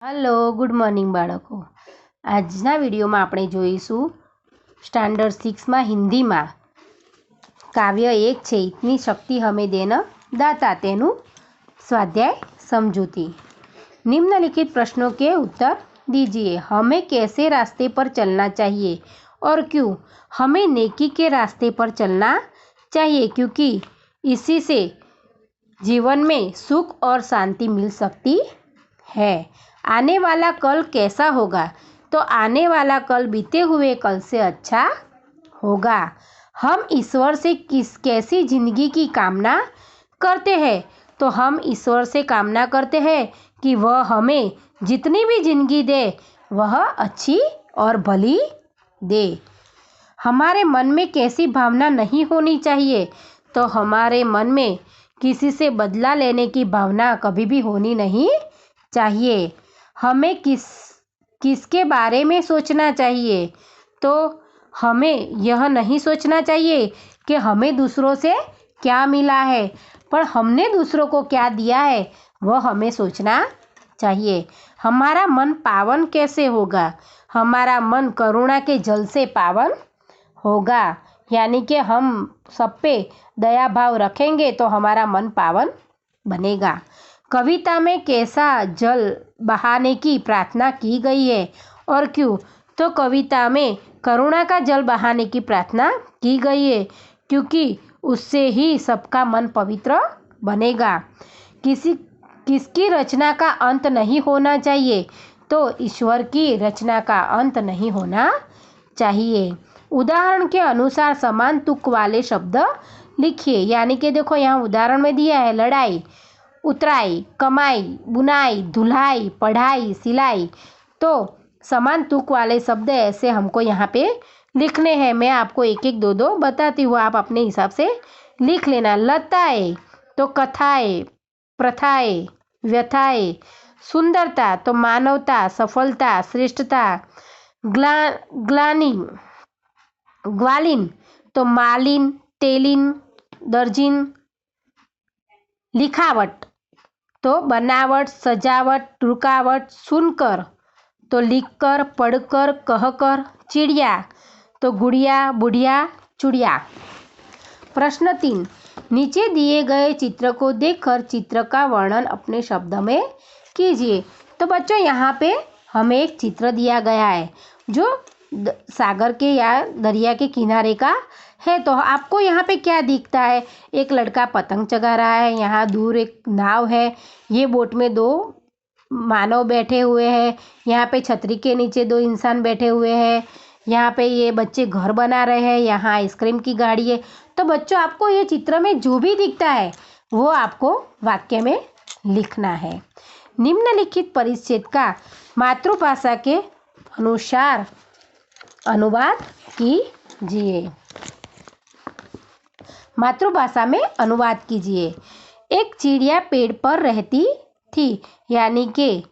Hello good morning बाळको। આજના વિડીયોમાં આપણે જોઈશું સ્ટાન્ડર્ડ 6 માં હિન્દીમાં કાવ્ય 1 છે इतनी शक्ति हमें देना दाता तेनु स्वाध्याय समझूती। निम्नलिखित प्रश्नों के उत्तर दीजिए। हमें कैसे रास्ते पर चलना चाहिए और क्यों? हमें नेकी के रास्ते पर चलना चाहिए क्योंकि इसी से जीवन में सुख और शांति मिल सकती है। आने वाला कल कैसा होगा? तो आने वाला कल बीते हुए कल से अच्छा होगा। हम ईश्वर से कैसी ज़िंदगी की कामना करते हैं? तो हम ईश्वर से कामना करते हैं कि वह हमें जितनी भी ज़िंदगी दे वह अच्छी और भली दे। हमारे मन में कैसी भावना नहीं होनी चाहिए? तो हमारे मन में किसी से बदला लेने की भावना कभी भी होनी नहीं चाहिए। हमें किसके बारे में सोचना चाहिए? तो हमें यह नहीं सोचना चाहिए कि हमें दूसरों से क्या मिला है, पर हमने दूसरों को क्या दिया है वह हमें सोचना चाहिए। हमारा मन पावन कैसे होगा? हमारा मन करुणा के जल से पावन होगा, यानी कि हम सब पे दया भाव रखेंगे तो हमारा मन पावन बनेगा। कविता में कैसा जल बहाने की प्रार्थना की गई है और क्यों? तो कविता में करुणा का जल बहाने की प्रार्थना की गई है क्योंकि उससे ही सबका मन पवित्र बनेगा। किसकी रचना का अंत नहीं होना चाहिए? तो ईश्वर की रचना का अंत नहीं होना चाहिए। उदाहरण के अनुसार समान तुक वाले शब्द लिखिए, यानी कि देखो यहाँ उदाहरण में दिया है लड़ाई, उतराई, कमाई, बुनाई, धुलाई, पढ़ाई, सिलाई। तो समान तुक वाले शब्द ऐसे हमको यहाँ पे लिखने हैं। मैं आपको एक एक दो दो बताती हूँ, आप अपने हिसाब से लिख लेना। लताएं तो कथाएं, प्रथाएं, व्यथाएं। सुंदरता तो मानवता, सफलता, श्रेष्ठता। ग्वालिन तो मालिन, तेलिन, दर्जिन। लिखावट तो बनावट, सजावट, रुकावट। सुनकर तो लिखकर, पढ़कर, कहकर। चिड़िया तो गुड़िया, बुढ़िया, चुड़िया। प्रश्न 3, नीचे दिए गए चित्र को देखकर चित्र का वर्णन अपने शब्द में कीजिए। तो बच्चों यहाँ पे हमें एक चित्र दिया गया है जो सागर के या दरिया के किनारे का है। तो आपको यहाँ पे क्या दिखता है? एक लड़का पतंग चगा रहा है, यहाँ दूर एक नाव है, ये बोट में 2 मानव बैठे हुए हैं, यहाँ पे छतरी के नीचे 2 इंसान बैठे हुए हैं, यहाँ पे ये बच्चे घर बना रहे हैं, यहाँ आइसक्रीम की गाड़ी है। तो बच्चों आपको ये चित्र में जो भी दिखता है वो आपको वाक्य में लिखना है। निम्नलिखित परिच्छेद का मातृभाषा के अनुसार अनुवाद कीजिए। मातृभाषा में अनुवाद कीजिए। एक चिड़िया पेड़ पर रहती थी, यानी कि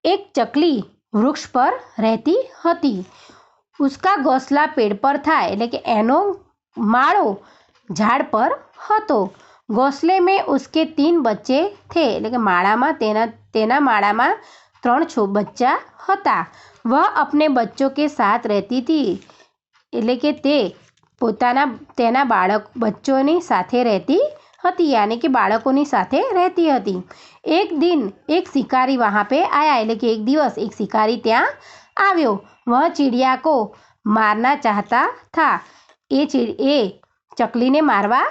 एक चकली वृक्ष पर रहती हती। उसका घोंसला पेड़ पर था, એટલે કે એનો માળો ઝાડ પર હતો। ઘોંસલે में उसके 3 बच्चे थे, એટલે કે માળામાં તેના માળામાં 3 बच्चा હતા। वह अपने बच्चों के साथ रहती थी, એટલે કે તે તેના बच्चोनी साथे रहती हती, यानी कि बाळकोनी साथे रहती हती। एक दिन एक शिकारी वहाँ पे आया, એટલે कि एक दिवस एक शिकारी ત્યાં આવ્यो। वह चिड़िया को मारना चाहता था। ये चकली ने मारवा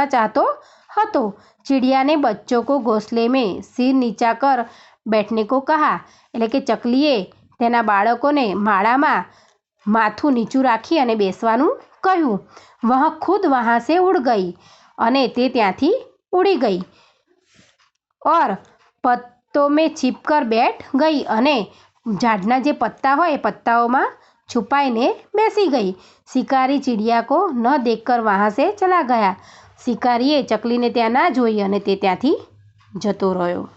चाहतो हतो। चिड़िया ने बच्चों को घोंसले में सिर नीचा कर बैठने को कहा, એટલે કે ચકલીએ તેના બાળકોને માળામાં माथू नीचू राखी अने बेसवानुं कह्युं। वह खुद वहाँ से उड़ गई अने ते त्यांथी उड़ी गई और पत्तों में छिपकर बैठ गई अने झाड़ना जे पत्ता होय पत्ताओं छुपाईने बेसी गई। शिकारी चिड़िया को न देखकर वहाँ से चला गया। शिकारीए चकलीने त्यां ना जोई अने ते त्यांथी जतो रह्यो।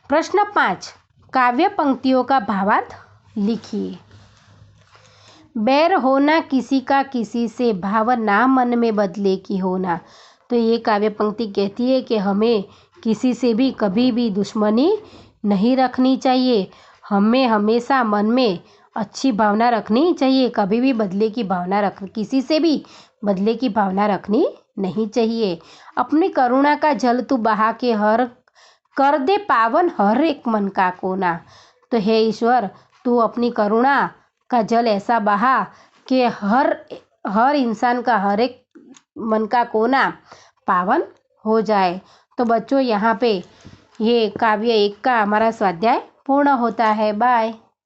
प्रश्न 5, काव्य पंक्तियों का भावार्थ लिखिए। बैर होना किसी का किसी से, भावना मन में बदले की होना। तो ये काव्य पंक्ति कहती है कि हमें किसी से भी कभी भी दुश्मनी नहीं रखनी चाहिए। हमें हमेशा मन में अच्छी भावना रखनी चाहिए, कभी भी बदले की भावना किसी से भी बदले की भावना रखनी नहीं चाहिए। अपनी करुणा का जल तू बहा के कर दे पावन हर एक मन का कोना। तो हे ईश्वर, तू अपनी करुणा का जल ऐसा बहा कि हर इंसान का हर एक मन का कोना पावन हो जाए। तो बच्चों, यहाँ पे ये काव्य 1 का हमारा स्वाध्याय पूर्ण होता है। बाय।